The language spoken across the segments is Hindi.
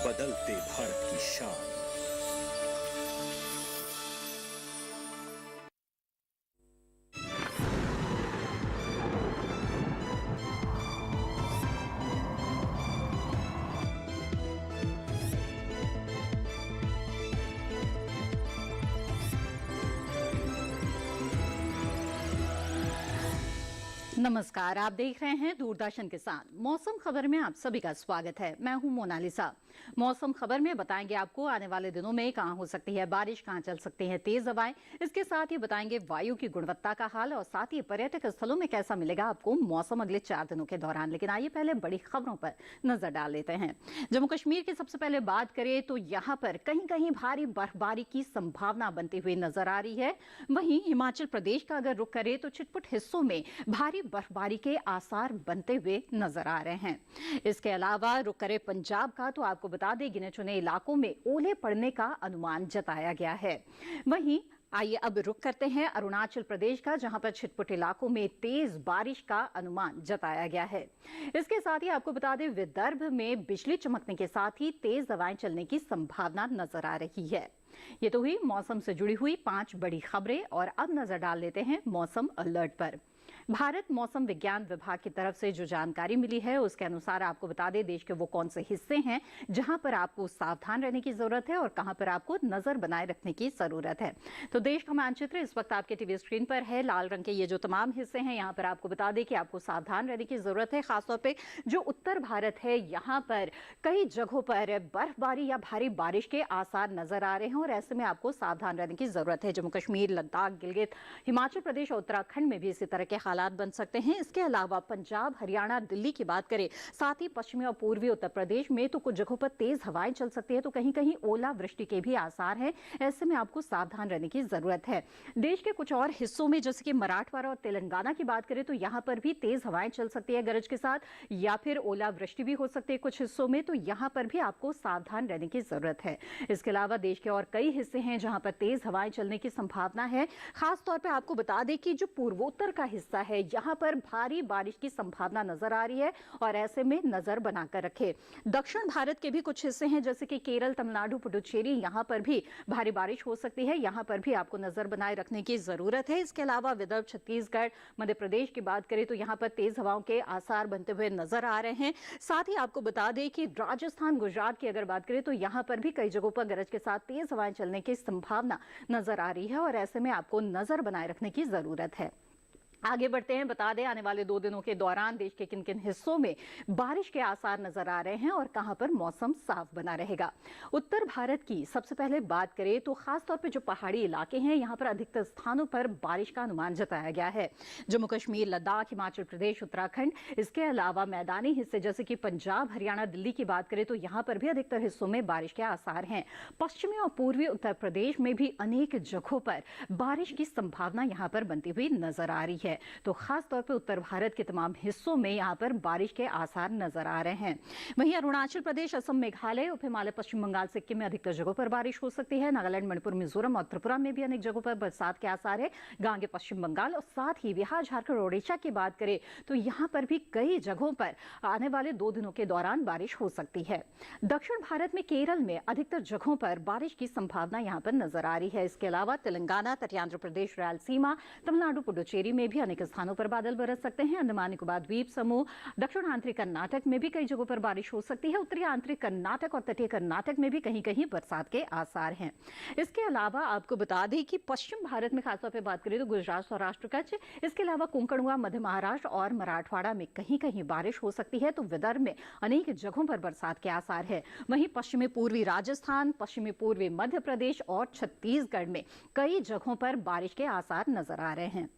बदलते भारत की शान। नमस्कार, आप देख रहे हैं दूरदर्शन किसान। मौसम खबर में आप सभी का स्वागत है। मैं हूं मोनालिसा। मौसम खबर में बताएंगे आपको आने वाले दिनों में कहां हो सकती है बारिश, कहां चल सकती है तेज हवाएं। इसके साथ ही बताएंगे वायु की गुणवत्ता का हाल और साथ ही पर्यटक स्थलों में कैसा मिलेगा आपको मौसम अगले 4 दिनों के दौरान। लेकिन आइए पहले बड़ी खबरों पर नजर डाल लेते हैं। जम्मू कश्मीर की सबसे पहले बात करें तो यहाँ पर कहीं कहीं भारी बर्फबारी की संभावना बनती हुई नजर आ रही है। वहीं हिमाचल प्रदेश का अगर रुख करें तो छिटपुट हिस्सों में भारी बर्फबारी के आसार बनते हुए नजर आ रहे हैं। इसके अलावा रुक करे पंजाब का तो आपको बता दें गिने चुने इलाकों में ओले पड़ने का अनुमान जताया गया है। वहीं आइए अब रुक करते हैं अरुणाचल प्रदेश का, जहां पर छिटपुट इलाकों में तेज बारिश का अनुमान जताया गया है। इसके साथ ही आपको बता दें विदर्भ में बिजली चमकने के साथ ही तेज हवाएं चलने की संभावना नजर आ रही है। ये तो हुई मौसम से जुड़ी हुई 5 बड़ी खबरें और अब नजर डाल लेते हैं मौसम अलर्ट पर। भारत मौसम विज्ञान विभाग की तरफ से जो जानकारी मिली है उसके अनुसार आपको बता दें देश के वो कौन से हिस्से हैं जहां पर आपको सावधान रहने की जरूरत है और कहां पर आपको नजर बनाए रखने की जरूरत है। तो देश का मानचित्र इस वक्त आपके टीवी स्क्रीन पर है। लाल रंग के ये जो तमाम हिस्से हैं यहाँ पर आपको बता दें कि आपको सावधान रहने की जरूरत है। खासतौर पर जो उत्तर भारत है यहाँ पर कई जगहों पर बर्फबारी या भारी बारिश के आसार नजर आ रहे हैं और ऐसे में आपको सावधान रहने की जरूरत है। जम्मू कश्मीर, लद्दाख, गिलगित, हिमाचल प्रदेश और उत्तराखंड में भी इसी तरह के हालात बन सकते हैं। इसके अलावा पंजाब, हरियाणा, दिल्ली की बात करें, साथ ही पश्चिमी और पूर्वी उत्तर प्रदेश में तो कुछ जगहों पर तेज हवाएं चल सकती है, तो कहीं कहीं ओलावृष्टि के भी आसार हैं। ऐसे में आपको सावधान रहने की जरूरत है। देश के कुछ और हिस्सों में जैसे कि मराठवाड़ा और तेलंगाना की बात करें तो यहां पर भी तेज हवाएं चल सकती है गरज के साथ, या फिर ओलावृष्टि भी हो सकती है कुछ हिस्सों में, तो यहां पर भी आपको सावधान रहने की जरूरत है। इसके अलावा देश के और कई हिस्से हैं जहां पर तेज हवाएं चलने की संभावना है। खासतौर पर आपको बता दें कि जो पूर्वोत्तर का हिस्सा है यहां पर भारी बारिश की संभावना नजर आ रही है और ऐसे में नजर बनाकर रखें। दक्षिण भारत के भी कुछ हिस्से हैं जैसे कि केरल, तमिलनाडु, पुडुचेरी, यहां पर भी भारी बारिश हो सकती है। यहां पर भी आपको नजर बनाए रखने की जरूरत है। इसके अलावा विदर्भ, छत्तीसगढ़, मध्य प्रदेश की बात करें तो यहां पर तेज हवाओं के आसार बनते हुए नजर आ रहे हैं। साथ ही आपको बता दें कि राजस्थान, गुजरात की अगर बात करें तो यहां पर भी कई जगहों पर गरज के साथ तेज हवाएं चलने की संभावना नजर आ रही है और ऐसे में आपको नजर बनाए रखने की जरूरत है। आगे बढ़ते हैं, बता दें आने वाले 2 दिनों के दौरान देश के किन किन हिस्सों में बारिश के आसार नजर आ रहे हैं और कहां पर मौसम साफ बना रहेगा। उत्तर भारत की सबसे पहले बात करें तो खासतौर पर जो पहाड़ी इलाके हैं यहां पर अधिकतर स्थानों पर बारिश का अनुमान जताया गया है। जम्मू कश्मीर, लद्दाख, हिमाचल प्रदेश, उत्तराखंड, इसके अलावा मैदानी हिस्से जैसे कि पंजाब, हरियाणा, दिल्ली की बात करें तो यहां पर भी अधिकतर हिस्सों में बारिश के आसार हैं। पश्चिमी और पूर्वी उत्तर प्रदेश में भी अनेक जगहों पर बारिश की संभावना यहां पर बनती हुई नजर आ रही है। तो खास तौर पर उत्तर भारत के तमाम हिस्सों में यहां पर बारिश के आसार नजर आ रहे हैं। वहीं अरुणाचल प्रदेश, असम, मेघालय, उप हिमालय, पश्चिम बंगाल, सिक्किम में अधिकतर जगहों पर बारिश हो सकती है। नागालैंड, मणिपुर, मिजोरम और त्रिपुरा में भी अनेक जगहों पर बरसात के आसार है। गांगे पश्चिम बंगाल और साथ ही बिहार, झारखंड, ओडिशा की बात करें तो यहां पर भी कई जगहों पर आने वाले 2 दिनों के दौरान बारिश हो सकती है। दक्षिण भारत में केरल में अधिकतर जगहों पर बारिश की संभावना यहां पर नजर आ रही है। इसके अलावा तेलंगाना, तटीय प्रदेश, रायलसीमा, तमिलनाडु, पुडुचेरी में भी अनेक स्थानों पर बादल बरस सकते हैं। अंडमान निकोबार द्वीप समूह, दक्षिण आंतरिक कर्नाटक में भी कई जगहों पर बारिश हो सकती है। उत्तरी आंतरिक कर्नाटक और तटीय कर्नाटक में भी कहीं कहीं बरसात के आसार हैं। इसके अलावा आपको बता दें कि पश्चिम भारत में खासतौर पर बात करें तो गुजरात, सौराष्ट्र, कच्छ, इसके अलावा कोंकण, मध्य महाराष्ट्र और मराठवाड़ा में कहीं कहीं बारिश हो सकती है। तो विदर्भ में अनेक जगहों पर बरसात के आसार है। वहीं पश्चिमी पूर्वी राजस्थान, पश्चिमी पूर्वी मध्य प्रदेश और छत्तीसगढ़ में कई जगहों पर बारिश के आसार नजर आ रहे हैं।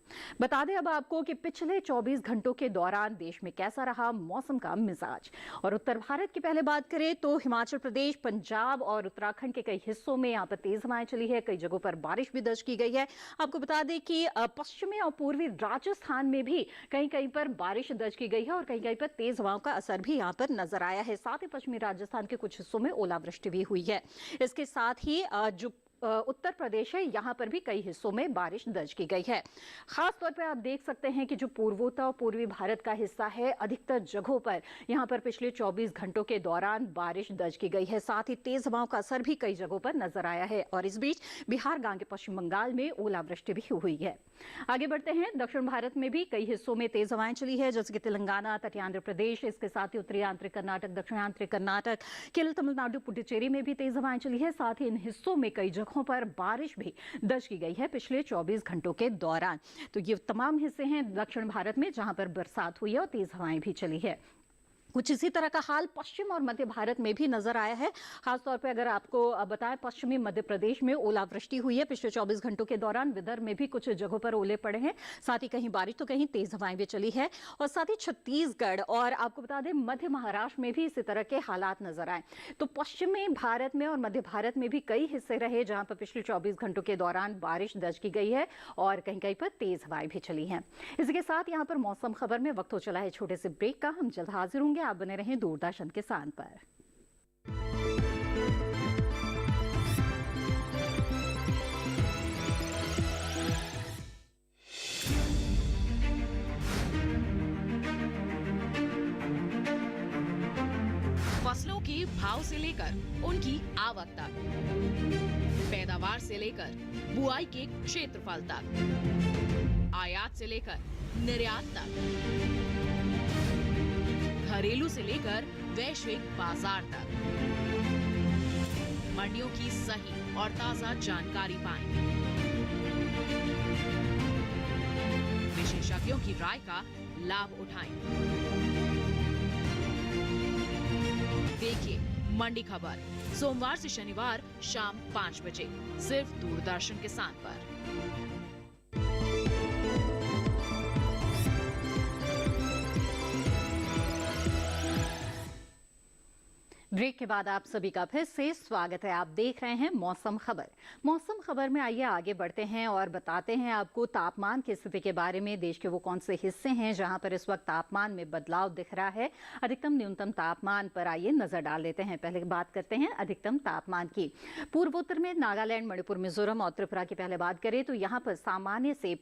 बता दें अब आपको कि पिछले 24 घंटों के दौरान देश में कैसा रहा मौसम का मिजाज। और उत्तर भारत की पहले बात करें तो हिमाचल प्रदेश, पंजाब और उत्तराखंड के कई हिस्सों में यहां पर तेज हवाएं चली है। कई जगहों पर बारिश भी दर्ज की गई है। आपको बता दें कि पश्चिमी और पूर्वी राजस्थान में भी कहीं कहीं पर बारिश दर्ज की गई है और कहीं कहीं पर तेज हवाओं का असर भी यहां पर नजर आया है। साथ ही पश्चिमी राजस्थान के कुछ हिस्सों में ओलावृष्टि भी हुई है। इसके साथ ही जो उत्तर प्रदेश है, यहाँ पर भी कई हिस्सों में बारिश दर्ज की गई है। खास तौर पर आप देख सकते हैं कि जो पूर्वोत्तर और पूर्वी भारत का हिस्सा है, अधिकतर जगहों पर यहाँ पर पिछले 24 घंटों के दौरान बारिश दर्ज की गई है। साथ ही तेज हवाओं का असर भी कई जगहों पर नजर आया है और इस बीच बिहार, गांगे पश्चिम बंगाल में ओलावृष्टि भी हुई है। आगे बढ़ते हैं, दक्षिण भारत में भी कई हिस्सों में तेज हवाएं चली है, जैसे कि तेलंगाना, तटीय आंध्र प्रदेश, इसके साथ ही उत्तरी आंतरिक कर्नाटक, दक्षिण आंतरिक कर्नाटक, केरल, तमिलनाडु, पुडुचेरी में भी तेज हवाएं चली है। साथ ही इन हिस्सों में कई जगहों पर बारिश भी दर्ज की गई है पिछले 24 घंटों के दौरान। तो ये तमाम हिस्से हैं दक्षिण भारत में जहां पर बरसात हुई है और तेज हवाएं भी चली है। कुछ इसी तरह का हाल पश्चिम और मध्य भारत में भी नजर आया है। खासतौर पर अगर आपको बताएं, पश्चिमी मध्य प्रदेश में ओलावृष्टि हुई है पिछले 24 घंटों के दौरान। विदर्भ में भी कुछ जगहों पर ओले पड़े हैं, साथ ही कहीं बारिश तो कहीं तेज हवाएं भी चली है। और साथ ही छत्तीसगढ़ और आपको बता दें मध्य महाराष्ट्र में भी इसी तरह के हालात नजर आए। तो पश्चिमी भारत में और मध्य भारत में भी कई हिस्से रहे जहां पर पिछले 24 घंटों के दौरान बारिश दर्ज की गई है और कहीं कहीं पर तेज हवाएं भी चली हैं। इसके साथ यहाँ पर मौसम खबर में वक्त हो चला है छोटे से ब्रेक का। हम जल्द हाजिर होंगे, आप बने रहें दूरदर्शन किसान पर। फसलों के भाव से लेकर उनकी आवक तक, पैदावार से लेकर बुआई के क्षेत्रफल तक, आयात से लेकर निर्यात तक, घरेलू से लेकर वैश्विक बाजार तक, मंडियों की सही और ताजा जानकारी पाएं। विशेषज्ञों की राय का लाभ उठाएं। देखिए मंडी खबर सोमवार से शनिवार शाम 5 बजे सिर्फ दूरदर्शन किसान पर। ब्रेक के बाद आप सभी का फिर से स्वागत है। आप देख रहे हैं मौसम खबर। मौसम खबर में आइए आगे बढ़ते हैं और बताते हैं आपको तापमान की स्थिति के बारे में। देश के वो कौन से हिस्से हैं जहां पर इस वक्त तापमान में बदलाव दिख रहा है, अधिकतम न्यूनतम तापमान पर आइए नजर डाल लेते हैं। पहले बात करते हैं अधिकतम तापमान की। पूर्वोत्तर में नागालैंड, मणिपुर, मिजोरम और त्रिपुरा की पहले बात करें तो यहाँ पर सामान्य से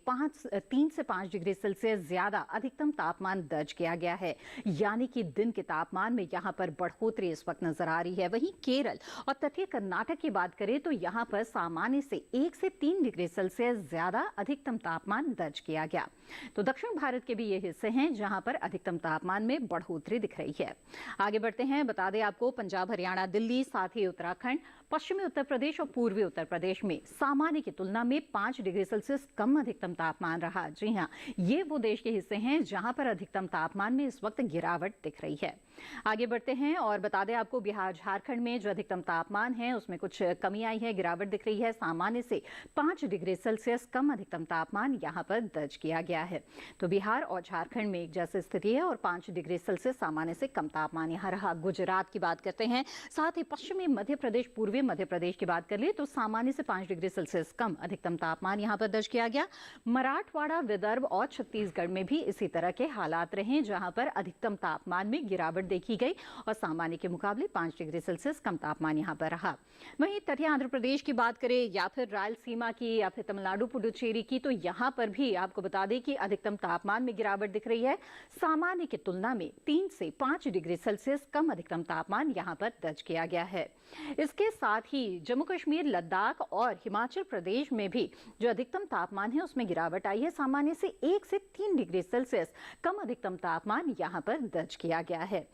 3 से 5 डिग्री सेल्सियस ज्यादा अधिकतम तापमान दर्ज किया गया है, यानी कि दिन के तापमान में यहाँ पर बढ़ोतरी इस वक्त नजर आ रही है। वहीं केरल और तटीय कर्नाटक की बात करें तो यहाँ पर सामान्य से 1 से 3 डिग्री सेल्सियस ज्यादा अधिकतम तापमान दर्ज किया गया। तो दक्षिण भारत के भी ये हिस्से हैं जहां पर अधिकतम तापमान में बढ़ोतरी दिख रही है। आगे बढ़ते हैं, बता दें आपको पंजाब, हरियाणा, दिल्ली, साथ ही उत्तराखंड, पश्चिमी उत्तर प्रदेश और पूर्वी उत्तर प्रदेश में सामान्य की तुलना में 5 डिग्री सेल्सियस कम अधिकतम तापमान रहा। जी हां, ये वो देश के हिस्से हैं जहां पर अधिकतम तापमान में इस वक्त गिरावट दिख रही है। आगे बढ़ते हैं और बता दें आपको बिहार, झारखंड में जो अधिकतम तापमान है उसमें कुछ कमी आई है, गिरावट दिख रही है। सामान्य से 5 डिग्री सेल्सियस कम अधिकतम तापमान यहाँ पर दर्ज किया गया है। तो बिहार और झारखंड में एक जैसी स्थिति है और 5 डिग्री सेल्सियस सामान्य से कम तापमान यहाँ रहा। गुजरात की बात करते हैं, साथ ही पश्चिमी मध्य प्रदेश, पूर्वी मध्य प्रदेश की बात कर ले तो सामान्य से 5 डिग्री सेल्सियस कम अधिकतम तापमान यहाँ पर दर्ज किया गया। मराठवाड़ा, विदर्भ और छत्तीसगढ़ में भी इसी तरह के हालात रहे जहां पर अधिकतम तापमान में गिरावट देखी गई और सामान्य के मुकाबले 5 डिग्री सेल्सियस कम तापमान यहाँ पर रहा। वहीं तटीय आंध्र प्रदेश की बात करें या फिर रायलसीमा की या फिर तमिलनाडु, पुडुचेरी की, तो यहाँ पर भी आपको बता दें कि अधिकतम तापमान में गिरावट दिख रही है। सामान्य की तुलना में 3 से 5 डिग्री सेल्सियस कम अधिकतम तापमान यहाँ पर दर्ज किया गया है। इसके साथ ही जम्मू कश्मीर, लद्दाख और हिमाचल प्रदेश में भी जो अधिकतम तापमान है उसमें गिरावट आई है। सामान्य से 1 से 3 डिग्री सेल्सियस कम अधिकतम तापमान यहाँ पर दर्ज किया गया है।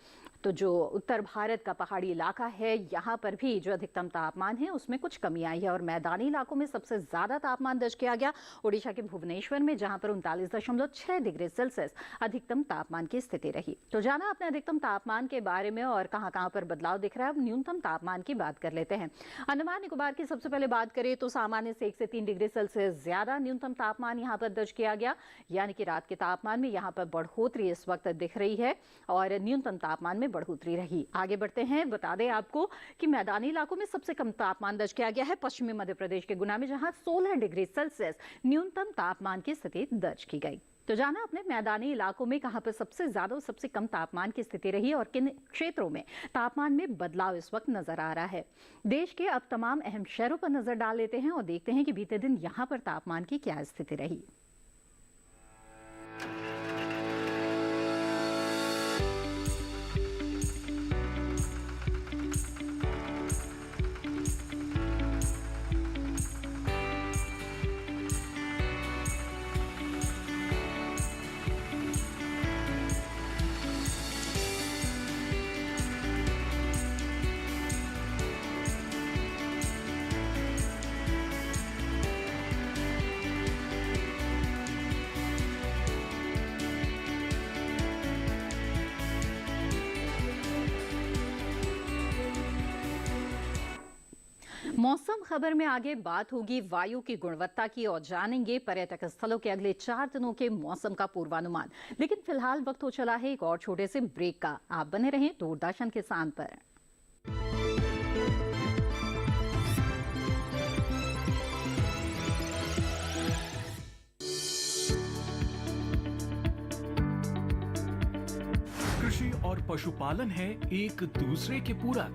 तो जो उत्तर भारत का पहाड़ी इलाका है यहाँ पर भी जो अधिकतम तापमान है उसमें कुछ कमी आई है और मैदानी इलाकों में सबसे ज्यादा तापमान दर्ज किया गया ओडिशा के भुवनेश्वर में, जहां पर 39.6 डिग्री सेल्सियस अधिकतम तापमान की स्थिति रही। तो जाना अपने अधिकतम तापमान के बारे में और कहां पर बदलाव दिख रहा है। अब न्यूनतम तापमान की बात कर लेते हैं। अंडमान निकोबार की सबसे पहले बात करें तो सामान्य से 1 से 3 डिग्री सेल्सियस ज्यादा न्यूनतम तापमान यहाँ पर दर्ज किया गया, यानी कि रात के तापमान में यहाँ पर बढ़ोतरी इस वक्त दिख रही है और न्यूनतम तापमान में बढ़ोतरी रही। आगे बढ़ते हैं, बता दें आपको कि मैदानी इलाकों में सबसे कम तापमान दर्ज किया गया है पश्चिमी मध्य प्रदेश के गुना में, जहां 16 डिग्री सेल्सियस न्यूनतम तापमान की स्थिति दर्ज की गई। तो जाना अपने मैदानी इलाकों में कहां पर सबसे ज्यादा और सबसे कम तापमान की स्थिति रही और किन क्षेत्रों में तापमान में बदलाव इस वक्त नजर आ रहा है। देश के अब तमाम अहम शहरों पर नजर डाल लेते हैं और देखते हैं कि बीते दिन यहां पर तापमान की क्या स्थिति रही। मौसम खबर में आगे बात होगी वायु की गुणवत्ता की और जानेंगे पर्यटक स्थलों के अगले 4 दिनों के मौसम का पूर्वानुमान। लेकिन फिलहाल वक्त हो चला है एक और छोटे से ब्रेक का। आप बने रहें दूरदर्शन किसान पर। कृषि और पशुपालन है एक दूसरे के पूरक।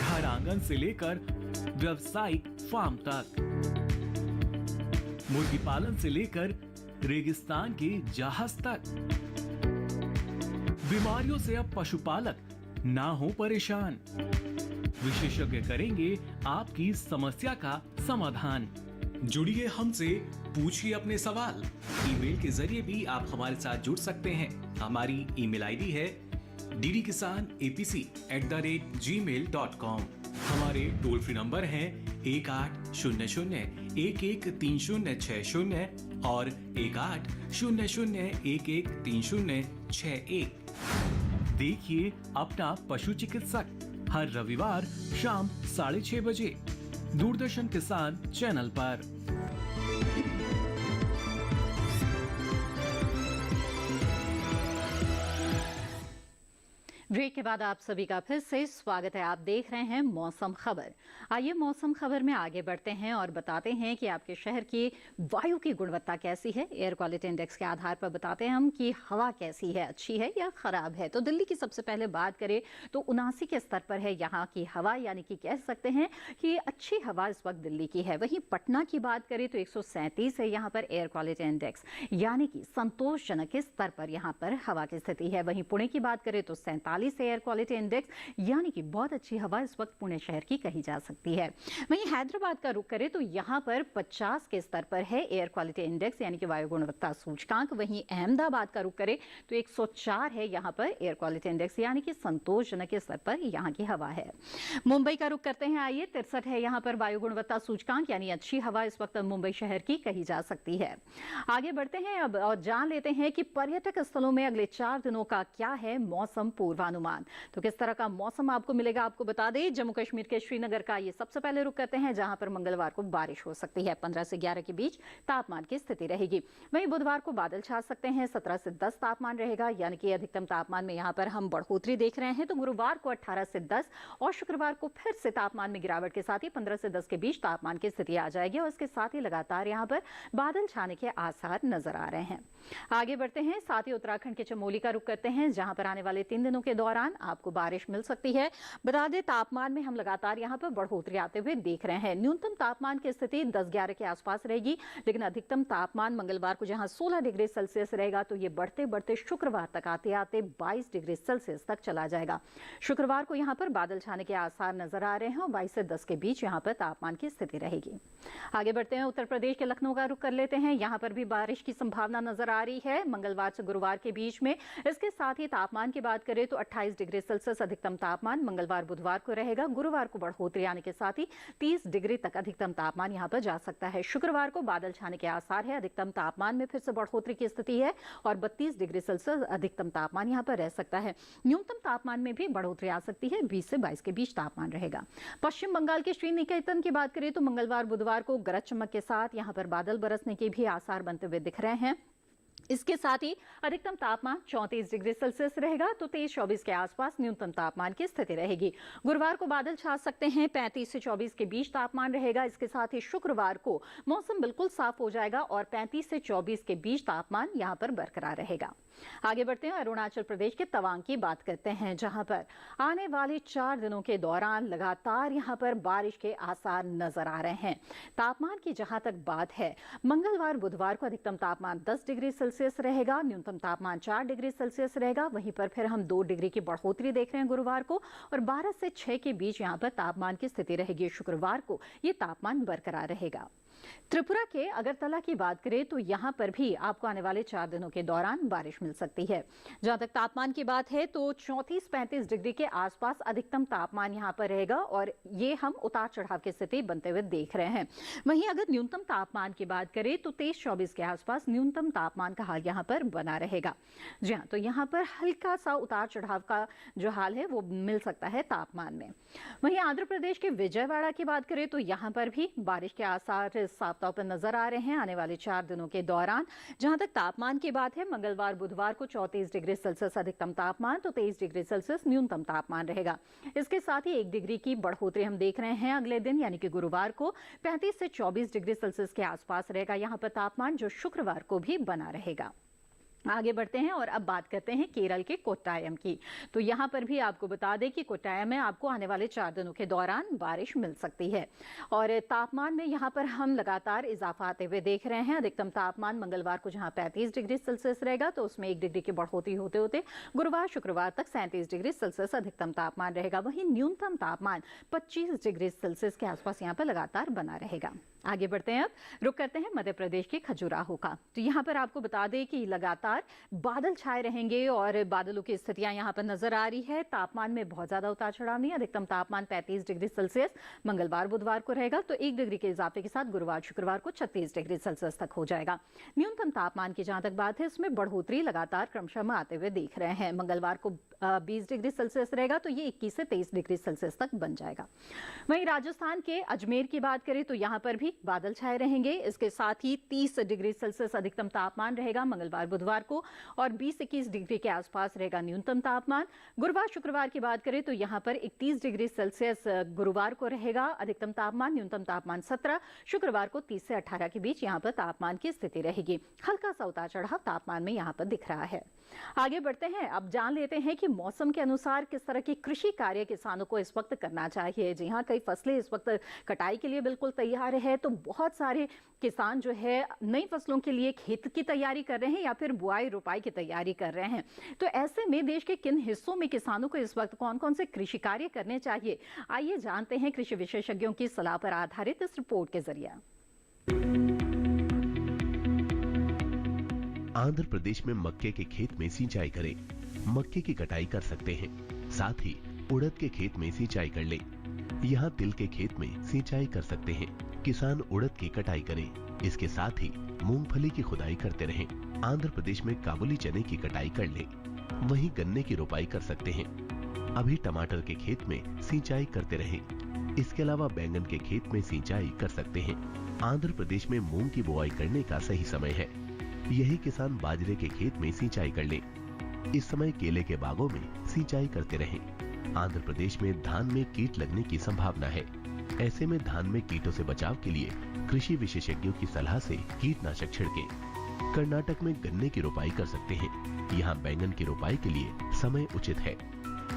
घर आंगन से लेकर व्यावसायिक फार्म तक, मुर्गी पालन से लेकर रेगिस्तान के जहाज तक। बीमारियों से अब पशुपालक ना हो परेशान। विशेषज्ञ करेंगे आपकी समस्या का समाधान। जुड़िए हमसे, पूछिए अपने सवाल। ईमेल के जरिए भी आप हमारे साथ जुड़ सकते हैं। हमारी ईमेल आईडी है ddkisanapc@gmail.com। हमारे टोल फ्री नंबर हैं 1800-113060 और 1800-113061। देखिए अपना पशु चिकित्सक हर रविवार शाम 6:30 बजे दूरदर्शन किसान चैनल पर। ब्रेक के बाद आप सभी का फिर से स्वागत है। आप देख रहे हैं मौसम खबर। आइए मौसम खबर में आगे बढ़ते हैं और बताते हैं कि आपके शहर की वायु की गुणवत्ता कैसी है। एयर क्वालिटी इंडेक्स के आधार पर बताते हैं हम कि हवा कैसी है, अच्छी है या खराब है। तो दिल्ली की सबसे पहले बात करें तो 79 के स्तर पर है यहाँ की हवा, यानी कि कह सकते हैं कि अच्छी हवा इस वक्त दिल्ली की है। वहीं पटना की बात करें तो 137 है यहाँ पर एयर क्वालिटी इंडेक्स, यानी कि संतोषजनक स्तर पर यहाँ पर हवा की स्थिति है। वहीं पुणे की बात करें तो 47 एयर क्वालिटी इंडेक्स, यानी कि बहुत अच्छी हवा इस वक्त पुणे शहर की कही जा सकती है। वहीं हैदराबाद का रुख करें तो यहां पर 50 के स्तर पर है एयर क्वालिटी इंडेक्स, यानी कि वायु गुणवत्ता सूचकांक। वहीं अहमदाबाद का रुख करें तो 104 है यहां पर एयर क्वालिटी इंडेक्स, यानी कि संतोषजनक स्तर पर यहां की हवा है। मुंबई का रुख करते हैं, आइए 63 है यहां पर वायु गुणवत्ता सूचकांक, यानी अच्छी हवा इस वक्त मुंबई शहर की कही जा सकती है। आगे बढ़ते हैं अब और जान लेते हैं कि पर्यटक स्थलों में अगले 4 दिनों का क्या है मौसम पूर्वानुमान। तो किस तरह का मौसम आपको मिलेगा, आपको बता दें जम्मू कश्मीर के श्रीनगर का ये सबसे पहले रुक करते हैं, जहां पर मंगलवार को बारिश हो सकती है। 15 से 11 के बीच तापमान की स्थिति रहेगी। वहीं बुधवार को बादल छा सकते हैं, 17 से 10 तापमान रहेगा, यानी कि अधिकतम तापमान में यहां पर हम बढ़ोतरी देख रहे हैं। तो गुरुवार को 18 से 10 और शुक्रवार को फिर से तापमान में गिरावट के साथ ही 15 से 10 के बीच तापमान की स्थिति आ जाएगी और इसके साथ ही लगातार यहां पर बादल छाने के आसार नजर आ रहे हैं। आगे बढ़ते हैं, साथ ही उत्तराखंड के चमोली का रुख करते हैं, जहां पर आने वाले 3 दिनों के दौरान आपको बारिश मिल सकती है। बता दें तापमान में हम लगातार यहां पर बढ़ोतरी आते हुए देख रहे हैं। न्यूनतम तापमान की स्थिति 10-11 के आसपास रहेगी, लेकिन अधिकतम तापमान मंगलवार को जहां 16 डिग्री सेल्सियस रहेगा, तो ये बढ़ते बढ़ते शुक्रवार तक आते आते 22 डिग्री सेल्सियस तक चला जाएगा। शुक्रवार को यहां पर बादल छाने के आसार नजर आ रहे हैं और 22 से 10 के बीच यहां पर तापमान की स्थिति रहेगी। आगे बढ़ते हैं, उत्तर प्रदेश के लखनऊ का रुख कर लेते हैं। यहां पर भी बारिश की संभावना नजर आ रही है मंगलवार से गुरुवार के बीच में। इसके साथ ही तापमान की बात करें तो 28 डिग्री सेल्सियस अधिकतम तापमान मंगलवार बुधवार को रहेगा। गुरुवार को बढ़ोतरी आने के साथ ही 30 डिग्री तक अधिकतम तापमान यहां पर जा सकता है। शुक्रवार को बादल छाने के आसार है, अधिकतम तापमान में फिर से बढ़ोतरी की स्थिति है और 32 डिग्री सेल्सियस अधिकतम तापमान यहां पर रह सकता है। न्यूनतम तापमान में भी बढ़ोतरी आ सकती है, 20 से 22 के बीच तापमान रहेगा। पश्चिम बंगाल के श्रीनिकेतन की बात करें तो मंगलवार बुधवार को गरज चमक के साथ यहां पर बादल बरसने के भी आसार बनते हुए दिख रहे हैं। इसके साथ ही अधिकतम तापमान 34 डिग्री सेल्सियस रहेगा तो 23-24 के आसपास न्यूनतम तापमान की स्थिति रहेगी। गुरुवार को बादल छा सकते हैं, 35 से 24 के बीच तापमान रहेगा। इसके साथ ही शुक्रवार को मौसम बिल्कुल साफ हो जाएगा और 35 से 24 के बीच तापमान यहां पर बरकरार रहेगा। आगे बढ़ते हैं, अरुणाचल प्रदेश के तवांग की बात करते हैं, जहां पर आने वाले 4 दिनों के दौरान लगातार यहां पर बारिश के आसार नजर आ रहे हैं। तापमान की जहां तक बात है, मंगलवार बुधवार को अधिकतम तापमान 10 डिग्री सेल्सियस रहेगा, न्यूनतम तापमान 4 डिग्री सेल्सियस रहेगा। वहीं पर फिर हम 2 डिग्री की बढ़ोतरी देख रहे हैं गुरुवार को, और 12 से 6 के बीच यहां पर तापमान की स्थिति रहेगी। शुक्रवार को ये तापमान बरकरार रहेगा। त्रिपुरा के अगरतला की बात करें तो यहां पर भी आपको आने वाले 4 दिनों के दौरान बारिश मिल सकती है। जहां तक तापमान की बात है तो 34-35 डिग्री के आसपास अधिकतम तापमान यहां पर रहेगा, और ये हम उतार चढ़ाव की स्थिति बनते हुए देख रहे हैं। वहीं अगर न्यूनतम तापमान की बात करें तो 23-24 के आसपास न्यूनतम तापमान का हाल यहां पर बना रहेगा। जी हाँ, तो यहां पर हल्का सा उतार चढ़ाव का जो हाल है वो मिल सकता है तापमान में। वहीं आंध्र प्रदेश के विजयवाड़ा की बात करें तो यहां पर भी बारिश के आसार साफ तौर पर नजर आ रहे हैं आने वाले 4 दिनों के दौरान। जहां तक तापमान की बात है, मंगलवार बुधवार को 34 डिग्री सेल्सियस अधिकतम तापमान तो 23 डिग्री सेल्सियस न्यूनतम तापमान रहेगा। इसके साथ ही 1 डिग्री की बढ़ोतरी हम देख रहे हैं अगले दिन यानी कि गुरुवार को 35 से 24 डिग्री सेल्सियस के आसपास रहेगा यहां पर तापमान, जो शुक्रवार को भी बना रहेगा। आगे बढ़ते हैं और अब बात करते हैं केरल के कोट्टायम की। तो यहां पर भी आपको बता दें कि कोट्टायम में आपको आने वाले 4 दिनों के दौरान बारिश मिल सकती है, और तापमान में यहां पर हम लगातार इजाफा आते हुए देख रहे हैं। अधिकतम तापमान मंगलवार को जहां 35 डिग्री सेल्सियस रहेगा तो उसमें 1 डिग्री की बढ़ोतरी होते होते गुरुवार शुक्रवार तक 37 डिग्री सेल्सियस अधिकतम तापमान रहेगा। वहीं न्यूनतम तापमान 25 डिग्री सेल्सियस के आसपास यहाँ पर लगातार बना रहेगा। आगे बढ़ते हैं, अब रुक करते हैं मध्य प्रदेश के खजुराहो का। तो यहाँ पर आपको बता दें कि लगातार बादल छाए रहेंगे और बादलों की स्थितियां यहाँ पर नजर आ रही है। तापमान में बहुत ज्यादा उतार चढ़ाव नहीं, अधिकतम तापमान 35 डिग्री सेल्सियस मंगलवार बुधवार को रहेगा तो 1 डिग्री के इजाफे के साथ गुरुवार शुक्रवार को 36 डिग्री सेल्सियस तक हो जाएगा। न्यूनतम तापमान की जहां तक बात है, इसमें बढ़ोतरी लगातार क्रमशः आते हुए देख रहे हैं। मंगलवार को 20 डिग्री सेल्सियस रहेगा तो ये 21 से 23 डिग्री सेल्सियस तक बन जाएगा। वहीं राजस्थान के अजमेर की बात करें तो यहाँ पर भी बादल छाए रहेंगे। इसके साथ ही 30 डिग्री सेल्सियस अधिकतम तापमान रहेगा मंगलवार बुधवार को, और 20-21 डिग्री के आसपास रहेगा न्यूनतम तापमान। गुरुवार शुक्रवार की बात करें तो यहाँ पर 31 डिग्री सेल्सियस गुरुवार को रहेगा अधिकतम तापमान, न्यूनतम तापमान 17। शुक्रवार को 30 से 18 के बीच यहाँ पर तापमान की स्थिति रहेगी। हल्का सा उतार चढ़ाव तापमान में यहाँ पर दिख रहा है। आगे बढ़ते हैं, अब जान लेते हैं कि मौसम के अनुसार किस तरह की कृषि कार्य किसानों को इस वक्त करना चाहिए। जी हाँ, कई फसलें इस वक्त कटाई के लिए बिल्कुल तैयार है, तो बहुत सारे किसान जो है नई फसलों के लिए खेत की तैयारी कर रहे हैं या फिर बुआई रोपाई की तैयारी कर रहे हैं। तो ऐसे में देश के किन हिस्सों में किसानों को इस वक्त कौन कौन से कृषि कार्य करने चाहिए, आइए जानते हैं कृषि विशेषज्ञों की सलाह पर आधारित इस रिपोर्ट के जरिए। आंध्र प्रदेश में मक्के के खेत में सिंचाई करें। मक्के की कटाई कर सकते हैं, साथ ही उड़द के खेत में सिंचाई कर ले। यहाँ तिल के खेत में सिंचाई कर सकते हैं। किसान उड़द की कटाई करें, इसके साथ ही मूंगफली की खुदाई करते रहें। आंध्र प्रदेश में काबुली चने की कटाई कर ले। वहीं गन्ने की रोपाई कर सकते हैं। अभी टमाटर के खेत में सिंचाई करते रहें। इसके अलावा बैंगन के खेत में सिंचाई कर सकते हैं। आंध्र प्रदेश में मूंग की बुआई करने का सही समय है। यही किसान बाजरे के खेत में सिंचाई कर ले। इस समय केले के बागों में सिंचाई करते रहें। आंध्र प्रदेश में धान में कीट लगने की संभावना है। ऐसे में धान में कीटों से बचाव के लिए कृषि विशेषज्ञों की सलाह से कीटनाशक छिड़कें। कर्नाटक में गन्ने की रोपाई कर सकते हैं। यहाँ बैंगन की रोपाई के लिए समय उचित है।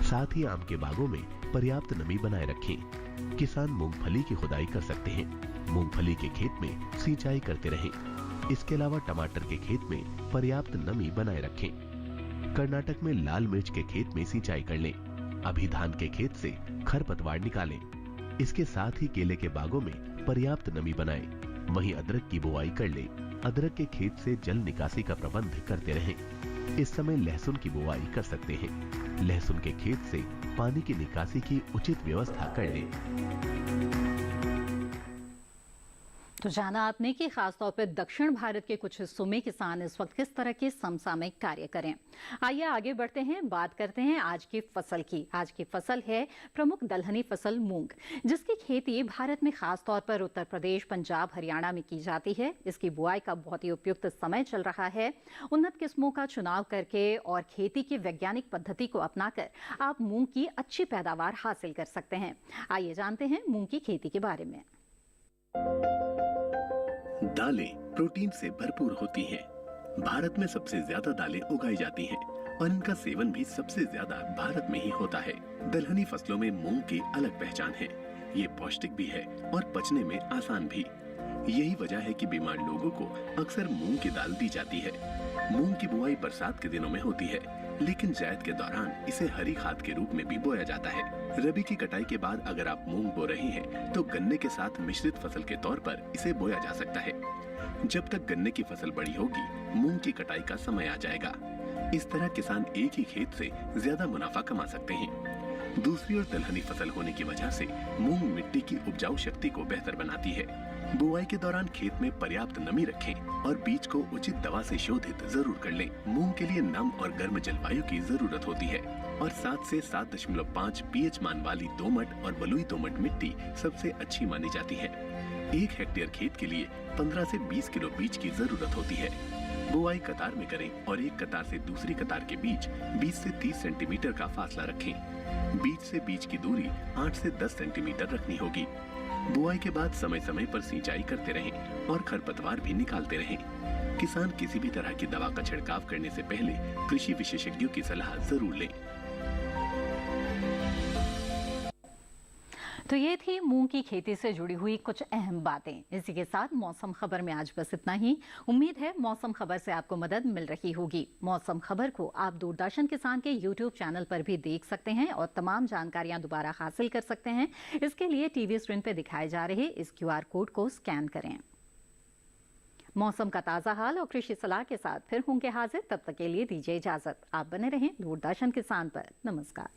साथ ही आम के बागों में पर्याप्त नमी बनाए रखें। किसान मूंगफली की खुदाई कर सकते हैं। मूंगफली के खेत में सिंचाई करते रहें। इसके अलावा टमाटर के खेत में पर्याप्त नमी बनाए रखें। कर्नाटक में लाल मिर्च के खेत में सिंचाई कर लें। अभी धान के खेत से खरपतवार निकालें। इसके साथ ही केले के बागों में पर्याप्त नमी बनाएं। वहीं अदरक की बुआई कर लें। अदरक के खेत से जल निकासी का प्रबंध करते रहें। इस समय लहसुन की बुआई कर सकते हैं। लहसुन के खेत से पानी की निकासी की उचित व्यवस्था कर लें। तो जाना आपने कि खासतौर पर दक्षिण भारत के कुछ हिस्सों में किसान इस वक्त किस तरह के समसामयिक कार्य करें। आइए आगे बढ़ते हैं, बात करते हैं आज की फसल की। आज की फसल है प्रमुख दलहनी फसल मूंग, जिसकी खेती भारत में खासतौर पर उत्तर प्रदेश, पंजाब, हरियाणा में की जाती है। इसकी बुआई का बहुत ही उपयुक्त समय चल रहा है। उन्नत किस्मों का चुनाव करके और खेती की वैज्ञानिक पद्धति को अपनाकर आप मूंग की अच्छी पैदावार हासिल कर सकते हैं। आइए जानते हैं मूंग की खेती के बारे में। दालें प्रोटीन से भरपूर होती हैं। भारत में सबसे ज्यादा दालें उगाई जाती हैं और इनका सेवन भी सबसे ज्यादा भारत में ही होता है। दलहनी फसलों में मूंग की अलग पहचान है। ये पौष्टिक भी है और पचने में आसान भी। यही वजह है कि बीमार लोगों को अक्सर मूंग की दाल दी जाती है। मूंग की बुआई बरसात के दिनों में होती है, लेकिन जायद के दौरान इसे हरी खाद के रूप में भी बोया जाता है। रबी की कटाई के बाद अगर आप मूंग बो रही हैं, तो गन्ने के साथ मिश्रित फसल के तौर पर इसे बोया जा सकता है। जब तक गन्ने की फसल बड़ी होगी, मूंग की कटाई का समय आ जाएगा। इस तरह किसान एक ही खेत से ज्यादा मुनाफा कमा सकते हैं। दूसरी ओर दलहनी फसल होने की वजह से मूंग मिट्टी की उपजाऊ शक्ति को बेहतर बनाती है। बुआई के दौरान खेत में पर्याप्त नमी रखें और बीज को उचित दवा से शोधित जरूर कर लें। मूंग के लिए नम और गर्म जलवायु की जरूरत होती है और 7 से 7.5 पीएच मान वाली दोमट और बलुई दोमट मिट्टी सबसे अच्छी मानी जाती है। 1 हेक्टेयर खेत के लिए 15 से 20 किलो बीज की जरूरत होती है। बुआई कतार में करें और एक कतार से दूसरी कतार के बीच 20 से 30 सेंटीमीटर का फासला रखें। बीज से बीज की दूरी 8 से 10 सेंटीमीटर रखनी होगी। बुआई के बाद समय समय पर सिंचाई करते रहें और खरपतवार भी निकालते रहें। किसान किसी भी तरह की दवा का छिड़काव करने से पहले कृषि विशेषज्ञों की सलाह जरूर लें। तो ये थी मूंग की खेती से जुड़ी हुई कुछ अहम बातें। इसी के साथ मौसम खबर में आज बस इतना ही। उम्मीद है मौसम खबर से आपको मदद मिल रही होगी। मौसम खबर को आप दूरदर्शन किसान के YouTube चैनल पर भी देख सकते हैं और तमाम जानकारियां दोबारा हासिल कर सकते हैं। इसके लिए टीवी स्क्रीन पर दिखाए जा रहे इस QR कोड को स्कैन करें। मौसम का ताजा हाल और कृषि सलाह के साथ फिर होंगे हाजिर। तब तक के लिए दीजिए इजाजत। आप बने रहें दूरदर्शन किसान पर। नमस्कार।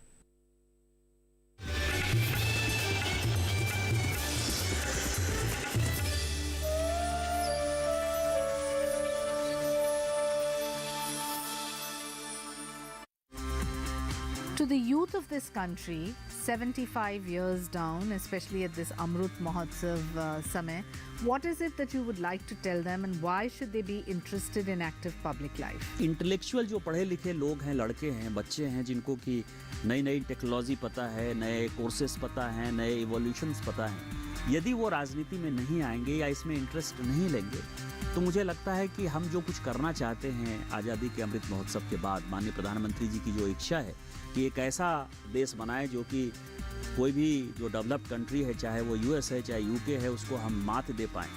To the youth of this country, 75 years down, especially at this Amrut Mahotsav Samay, what is it that you would like to tell them and why should they be interested in active public life? Intellectual जो पढ़े लिखे लोग हैं, लड़के हैं, बच्चे हैं, जिनको कि नई नई टेक्नोलॉजी पता है, नए कोर्सेज पता हैं, नए इवोल्यूशंस पता हैं, यदि वो राजनीति में नहीं आएंगे या इसमें इंटरेस्ट नहीं लेंगे, तो मुझे लगता है कि हम जो कुछ करना चाहते हैं आज़ादी के अमृत महोत्सव के बाद, माननीय प्रधानमंत्री जी की जो इच्छा है कि एक ऐसा देश बनाए जो कि कोई भी जो डेवलप्ड कंट्री है, चाहे वो यूएस है चाहे यूके है, उसको हम मात दे पाएं।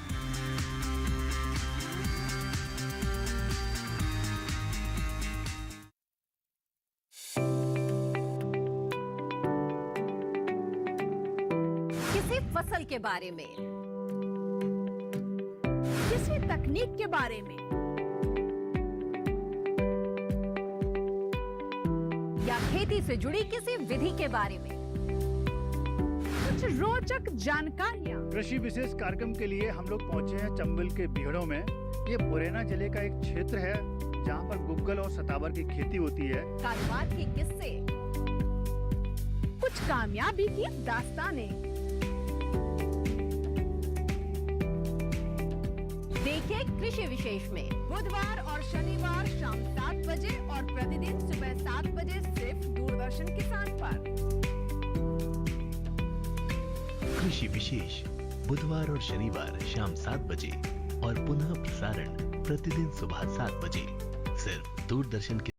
किसी फसल के बारे में, किसी तकनीक के बारे में या खेती से जुड़ी किसी विधि के बारे में कुछ रोचक जानकारियां। कृषि विशेष कार्यक्रम के लिए हम लोग पहुंचे हैं चंबल के बीहड़ों में। ये मुरैना जिले का एक क्षेत्र है जहां पर गुग्गल और सतावर की खेती होती है। कारोबार के किस्से, कुछ कामयाबी की दास्तानें। देखिए कृषि विशेष में बुधवार और शनिवार शाम 7 बजे और प्रतिदिन सुबह 7 बजे सिर्फ दूरदर्शन किसान पर। कृषि विशेष बुधवार और शनिवार शाम 7 बजे और पुनः प्रसारण प्रतिदिन सुबह 7 बजे सिर्फ दूरदर्शन के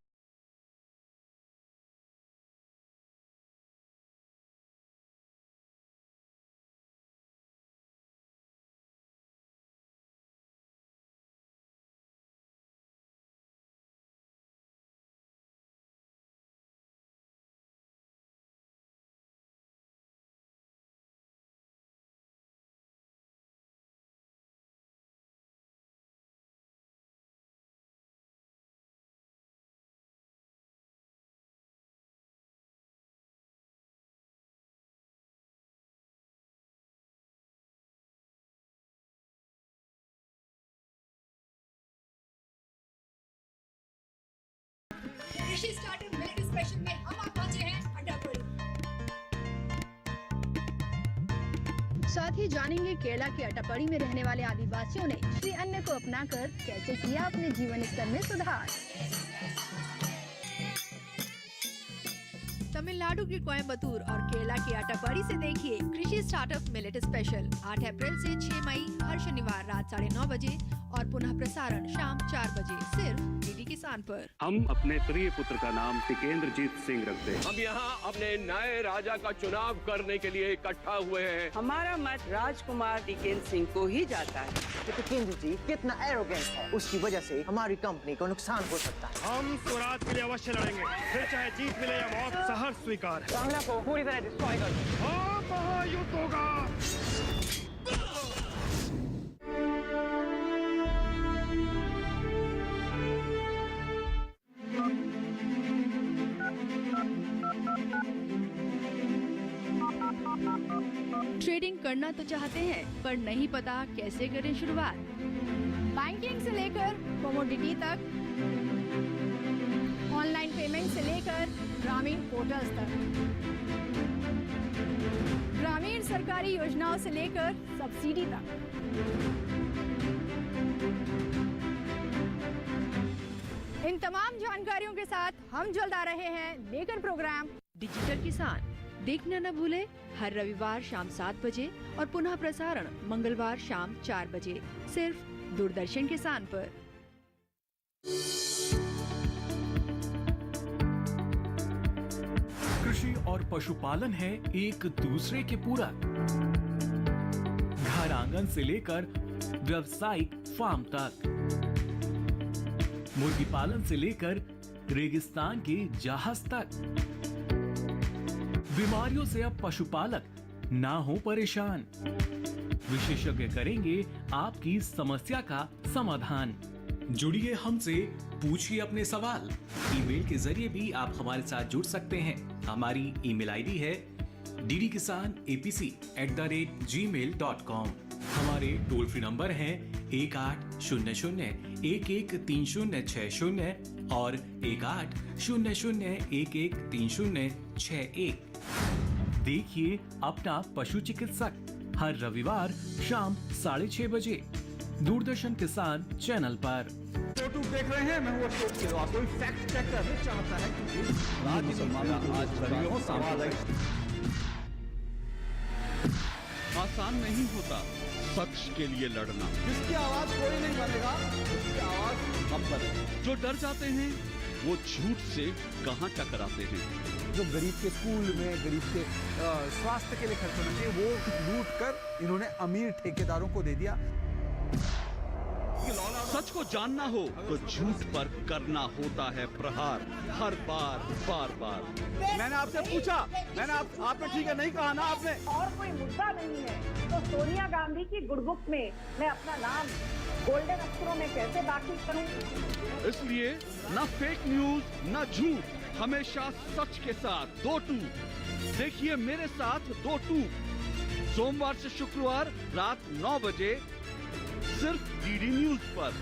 स्पेशल में हम आप पहुंचे हैं अड्डापुरी। साथ ही जानेंगे केरला के अट्टापड़ी में रहने वाले आदिवासियों ने श्री अन्न को अपनाकर कैसे किया अपने जीवन स्तर में सुधार। तमिलनाडु के कोयम्बतूर और केरला के अट्टापड़ी से देखिए कृषि स्टार्टअप मिलेट स्पेशल 8 अप्रैल से 6 मई हर शनिवार रात 9:30 बजे और पुनः प्रसारण शाम 4 बजे सिर्फ डीडी किसान पर। हम अपने प्रिय पुत्र का नाम टिकेंद्रजीत सिंह रखते हैं। हम यहाँ अपने नए राजा का चुनाव करने के लिए इकट्ठा हुए हैं। हमारा मत राजकुमार टिकेंद्र सिंह को ही जाता है। टिकेंद्र जी कितना एरोगेंट है, उसकी वजह से हमारी कंपनी को नुकसान हो सकता है। हम स्वराज के लिए अवश्य लड़ेंगे, फिर चाहे जीत मिले या मौत, सहर्ष स्वीकार है। बांग्ला को पूरी तरह डिस्ट्रॉय कर दो। महायुद्ध होगा। ट्रेडिंग करना तो चाहते हैं पर नहीं पता कैसे करें शुरुआत। बैंकिंग से लेकर कमोडिटी तक, ऑनलाइन पेमेंट से लेकर ग्रामीण पोर्टल्स तक, ग्रामीण सरकारी योजनाओं से लेकर सब्सिडी तक, इन तमाम जानकारियों के साथ हम जल्द आ रहे हैं लेकर प्रोग्राम डिजिटल किसान। देखना न भूले हर रविवार शाम 7 बजे और पुनः प्रसारण मंगलवार शाम 4 बजे सिर्फ दूरदर्शन किसान पर। कृषि और पशुपालन है एक दूसरे के पूरक। घर आंगन से लेकर व्यावसायिक फार्म तक, मुर्गी पालन से लेकर रेगिस्तान के जहाज तक। बीमारियों से अब पशुपालक ना हो परेशान। विशेषज्ञ करेंगे आपकी समस्या का समाधान। जुड़िए हमसे, पूछिए अपने सवाल। ईमेल के जरिए भी आप हमारे साथ जुड़ सकते हैं। हमारी ईमेल आईडी है ddkisanapc@gmail.com। हमारे टोल फ्री नंबर हैं 1800-113060 और 1800-113061। देखिए अपना पशु चिकित्सक हर रविवार शाम 6:30 बजे दूरदर्शन किसान चैनल पर। यूट्यूब देख रहे हैं, मैं हूं अशोक किरवा। कोई फैक्ट चेक करना चाहता है कि मुसलमानों आज सवाल है। आसान नहीं होता सच के लिए लड़ना। जिसकी आवाज कोई नहीं बनेगा, उसकी आवाज हम बनेगा। जो डर जाते हैं वो झूठ से कहां टकराते हैं। जो गरीब के स्कूल में, गरीब के स्वास्थ्य के लिए खर्च होना चाहिए, वो लूट कर इन्होंने अमीर ठेकेदारों को दे दिया। सच को जानना हो तो झूठ पर करना होता है प्रहार, हर बार बार बार। मैंने आपसे पूछा, आपने ठीक है नहीं कहा ना आपने। और कोई मुद्दा नहीं है तो सोनिया गांधी की गुडबुक में मैं अपना नाम गोल्डन अक्षरों में कैसे दाखिल करूं? इसलिए न फेक न्यूज न झूठ, हमेशा सच के साथ 2-2। देखिए मेरे साथ 2-2 सोमवार से शुक्रवार रात 9 बजे सिर्फ डीडी न्यूज पर।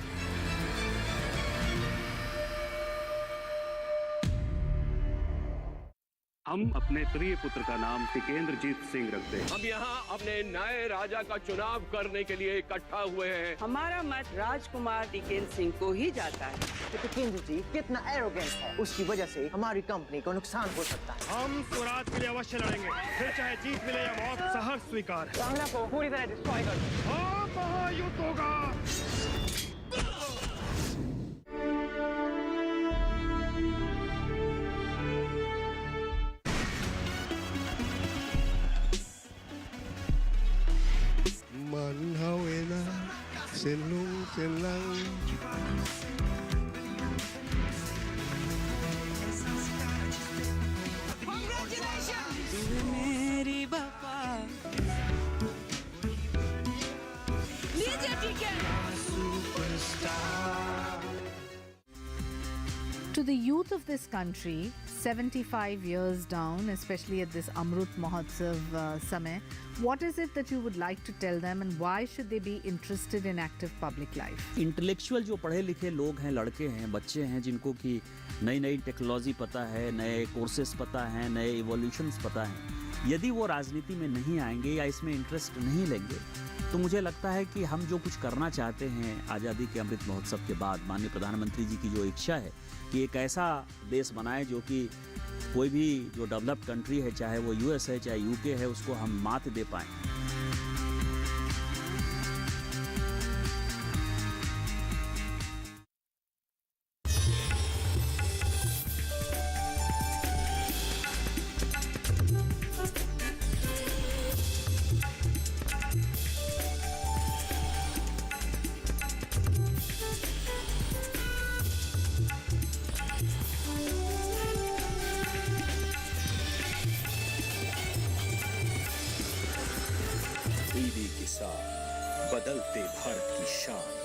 हम अपने प्रिय पुत्र का नाम टिकेंद्रजीत सिंह रखते हैं। हम यहाँ अपने नए राजा का चुनाव करने के लिए इकट्ठा हुए हैं। हमारा मत राजकुमार टिकेंद्र सिंह को ही जाता है। टिकेंद्र जी कितना एरोगेंट है, उसकी वजह से हमारी कंपनी को नुकसान हो सकता है। हम स्वराज के लिए अवश्य लड़ेंगे, फिर चाहे जीत मिले या मौत, सहर्ष स्वीकार है। बांग्ला को पूरी तरह डिस्ट्रॉय कर दो। महायुद्ध होगा। Man hawena senlung senlang मेरी बापा लीजिए ठीक है। To the youth of this country, 75 years down, especially at this Amrut Mahotsav Samay, what is it that you would like to tell them and why should they be interested in active public life? Intellectual जो पढ़े लिखे लोग हैं, लड़के हैं, बच्चे हैं, जिनको कि नई नई टेक्नोलॉजी पता है, नए कोर्सेज पता है, नए इवोल्यूशंस पता है, यदि वो राजनीति में नहीं आएंगे या इसमें इंटरेस्ट नहीं लेंगे, तो मुझे लगता है कि हम जो कुछ करना चाहते हैं आज़ादी के अमृत महोत्सव के बाद, माननीय प्रधानमंत्री जी की जो इच्छा है कि एक ऐसा देश बनाए जो कि कोई भी जो डेवलप्ड कंट्री है, चाहे वो यूएस है, चाहे यूके है, उसको हम मात दे पाएं। टीवी के साथ बदलते भारत की शान।